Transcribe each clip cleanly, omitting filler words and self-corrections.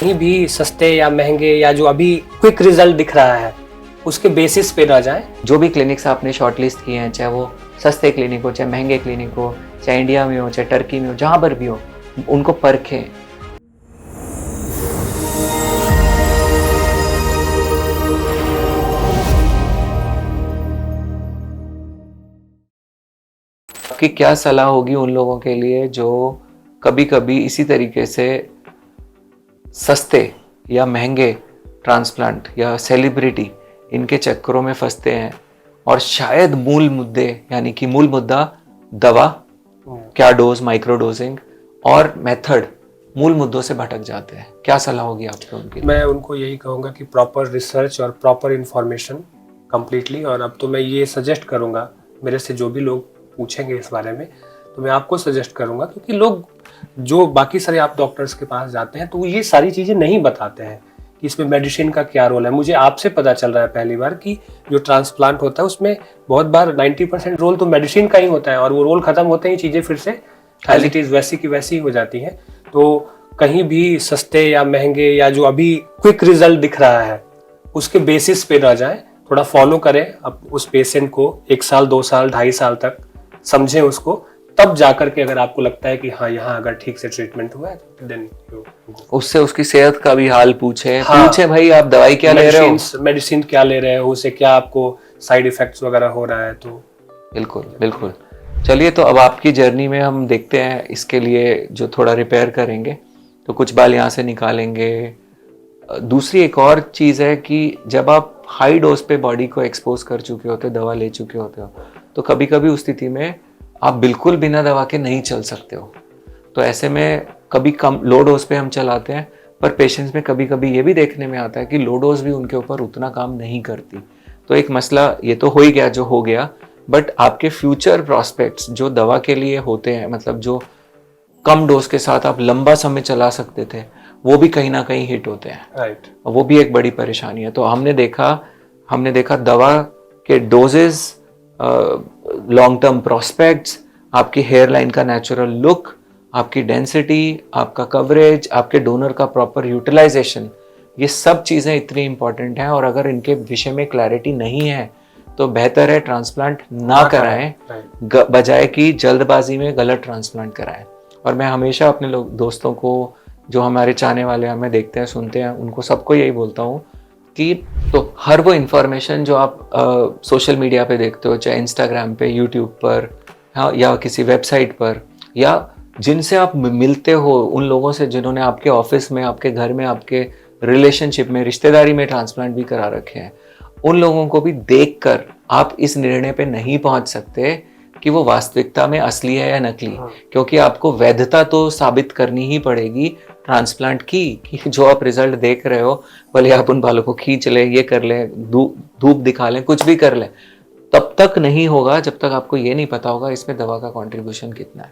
कहीं भी सस्ते या महंगे या जो अभी क्विक रिजल्ट दिख रहा है उसके बेसिस पे ना जाए। जो भी क्लिनिक्स आपने शॉर्टलिस्ट किए हैं, चाहे वो सस्ते क्लिनिक हो, चाहे महंगे क्लिनिक हो, चाहे इंडिया में हो, चाहे टर्की में हो, जहाँ पर भी हो, उनको परखें। आपकी क्या सलाह होगी उन लोगों के लिए जो कभी कभी इसी तरीके से सस्ते या महंगे ट्रांसप्लांट या सेलिब्रिटी इनके चक्करों में फंसते हैं और शायद मूल मुद्दे यानी कि मूल मुद्दा दवा, क्या डोज, माइक्रो डोजिंग और मेथड, मूल मुद्दों से भटक जाते हैं? क्या सलाह होगी आपको उनके लिए? मैं उनको यही कहूँगा कि प्रॉपर रिसर्च और प्रॉपर इंफॉर्मेशन कम्प्लीटली। और अब तो मैं ये सजेस्ट करूँगा, मेरे से जो भी लोग पूछेंगे इस बारे में तो मैं आपको सजेस्ट करूँगा, क्योंकि लोग जो बाकी सारे आप डॉक्टर्स के पास जाते हैं तो वो ये सारी चीज़ें नहीं बताते हैं कि इसमें मेडिसिन का क्या रोल है। मुझे आपसे पता चल रहा है पहली बार कि जो ट्रांसप्लांट होता है उसमें बहुत बार 90% रोल तो मेडिसिन का ही होता है, और वो रोल खत्म होते ही चीज़ें फिर से एज इट इज़ वैसी की वैसी हो जाती हैं। तो कहीं भी सस्ते या महंगे या जो अभी क्विक रिजल्ट दिख रहा है उसके बेसिस पे ना जाएं। थोड़ा फॉलो करें अब उस पेशेंट को 1 साल 2 साल 2.5 साल तक, समझें उसको, तब जाकर के अगर आपको लगता है कि हाँ यहाँ अगर ठीक से ट्रीटमेंट हुआ है तो देन उससे उसकी सेहत का भी हाल पूछे। हाँ, पूछे भाई आप दवाई क्या ले रहे हो, मेडिसिन क्या ले रहे हो, उससे क्या आपको साइड इफेक्ट्स वगैरह हो रहा है। तो बिल्कुल बिल्कुल। चलिए, तो अब आपकी जर्नी में हम देखते हैं, इसके लिए जो थोड़ा रिपेयर करेंगे तो कुछ बाल यहाँ से निकालेंगे। दूसरी एक और चीज़ है कि जब आप हाई डोज पे बॉडी को एक्सपोज कर चुके होते हो, दवा ले चुके होते हो, तो कभी कभी उस स्थिति में आप बिल्कुल बिना दवा के नहीं चल सकते हो। तो ऐसे में कभी कम लो डोज पे हम चलाते हैं, पर पेशेंट्स में कभी कभी ये भी देखने में आता है कि लो डोज भी उनके ऊपर उतना काम नहीं करती। तो एक मसला ये तो हो ही गया जो हो गया, बट आपके फ्यूचर प्रॉस्पेक्ट्स जो दवा के लिए होते हैं, मतलब जो कम डोज के साथ आप लंबा समय चला सकते थे, वो भी कहीं ना कहीं हिट होते हैं। राइट, वो भी एक बड़ी परेशानी है। तो हमने देखा दवा के डोजेस, लॉन्ग टर्म प्रॉस्पेक्ट्स, आपकी हेयर लाइन का नेचुरल लुक, आपकी डेंसिटी, आपका कवरेज, आपके डोनर का प्रॉपर यूटिलाइजेशन, ये सब चीज़ें इतनी इंपॉर्टेंट हैं। और अगर इनके विषय में क्लैरिटी नहीं है तो बेहतर है ट्रांसप्लांट ना कराएं, बजाय कि जल्दबाजी में गलत ट्रांसप्लांट कराएं। और मैं हमेशा अपने दोस्तों को, जो हमारे चाहने वाले हमें देखते हैं सुनते हैं, उनको सबको यही बोलता हूँ कि तो हर वो इन्फॉर्मेशन जो आप सोशल मीडिया पे देखते हो, चाहे इंस्टाग्राम पे, यूट्यूब पर, हाँ, या किसी वेबसाइट पर, या जिनसे आप मिलते हो उन लोगों से जिन्होंने आपके ऑफिस में, आपके घर में, आपके रिलेशनशिप में, रिश्तेदारी में ट्रांसप्लांट भी करा रखे हैं, उन लोगों को भी देखकर आप इस निर्णय पे नहीं पहुंच सकते कि वो वास्तविकता में असली है या नकली। क्योंकि आपको वैधता तो साबित करनी ही पड़ेगी ट्रांसप्लांट की, कि जो आप रिजल्ट देख रहे हो, भले आप उन बालों को खींच लें, ये कर लें, धूप दिखा लें, कुछ भी कर लें, तब तक नहीं होगा जब तक आपको ये नहीं पता होगा इसमें दवा का कंट्रीब्यूशन कितना है।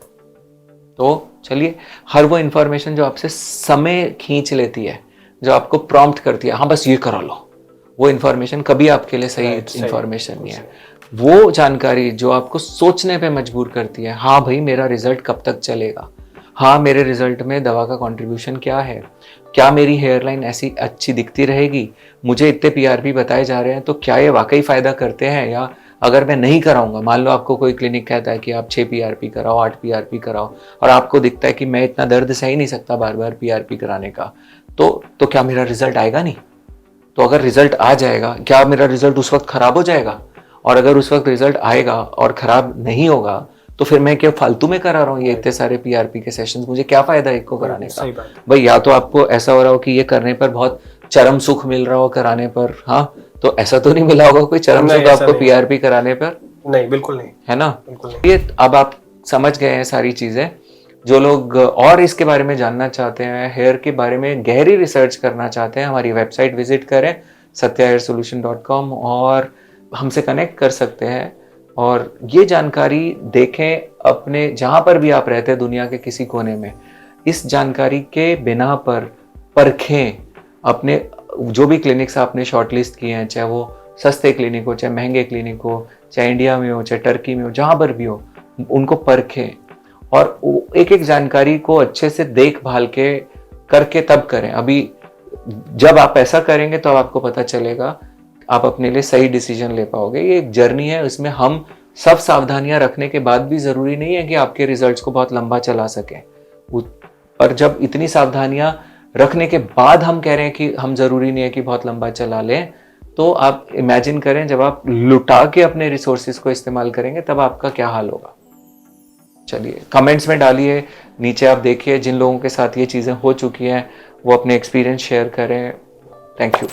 तो चलिए, हर वो इंफॉर्मेशन जो आपसे समय खींच लेती है, जो आपको प्रॉम्प्ट करती है, हाँ बस ये करा लो, वो इंफॉर्मेशन कभी आपके लिए सही इंफॉर्मेशन नहीं है। वो जानकारी जो आपको सोचने पे मजबूर करती है, हाँ भाई मेरा रिजल्ट कब तक चलेगा, हाँ मेरे रिजल्ट में दवा का कंट्रीब्यूशन क्या है, क्या मेरी हेयरलाइन ऐसी अच्छी दिखती रहेगी, मुझे इतने पीआरपी बताए जा रहे हैं तो क्या ये वाकई फ़ायदा करते हैं, या अगर मैं नहीं कराऊंगा, मान लो आपको कोई क्लिनिक कहता है कि आप 6 पीआरपी कराओ, 8 पीआरपी कराओ, और आपको दिखता है कि मैं इतना दर्द सह ही नहीं सकता बार बार पीआरपी कराने का, तो क्या मेरा रिजल्ट आएगा नहीं? तो अगर रिजल्ट आ जाएगा, क्या मेरा रिजल्ट उस वक्त खराब हो जाएगा? और अगर उस वक्त रिजल्ट आएगा और खराब नहीं होगा तो फिर मैं क्या फालतू में करा रहा हूँ ये इतने सारे पीआरपी के सेशंस? मुझे क्या फायदा एक को कराने का? भाई या तो आपको ऐसा हो रहा हो कि ये करने पर बहुत चरम सुख मिल रहा हो कराने पर, हाँ, तो ऐसा तो नहीं मिला होगा कोई चरम सुख आपको पीआरपी कराने पर? नहीं, बिल्कुल नहीं, है ना? बिल्कुल नहीं। ये अब आप समझ गए हैं सारी चीजें। जो लोग और इसके बारे में जानना चाहते हैं, हेयर के बारे में गहरी रिसर्च करना चाहते हैं, हमारी वेबसाइट विजिट करें satyahair-solution.com और हमसे कनेक्ट कर सकते हैं और ये जानकारी देखें अपने जहाँ पर भी आप रहते हैं दुनिया के किसी कोने में। इस जानकारी के बिना पर परखें अपने जो भी क्लिनिक्स आपने शॉर्टलिस्ट किए हैं, चाहे वो सस्ते क्लिनिक हो, चाहे महंगे क्लिनिक हो, चाहे इंडिया में हो, चाहे टर्की में हो, जहाँ पर भी हो, उनको परखें और एक एक जानकारी को अच्छे से देखभाल के करके तब करें। अभी जब आप ऐसा करेंगे तो आपको पता चलेगा, आप अपने लिए सही डिसीजन ले पाओगे। ये एक जर्नी है, इसमें हम सब सावधानियां रखने के बाद भी जरूरी नहीं है कि आपके रिजल्ट्स को बहुत लंबा चला सकें। पर जब इतनी सावधानियां रखने के बाद हम कह रहे हैं कि हम जरूरी नहीं है कि बहुत लंबा चला लें, तो आप इमेजिन करें जब आप लुटा के अपने रिसोर्सेज को इस्तेमाल करेंगे तब आपका क्या हाल होगा। चलिए कमेंट्स में डालिए, नीचे आप देखिए जिन लोगों के साथ ये चीज़ें हो चुकी हैं वो अपने एक्सपीरियंस शेयर करें। Thank you.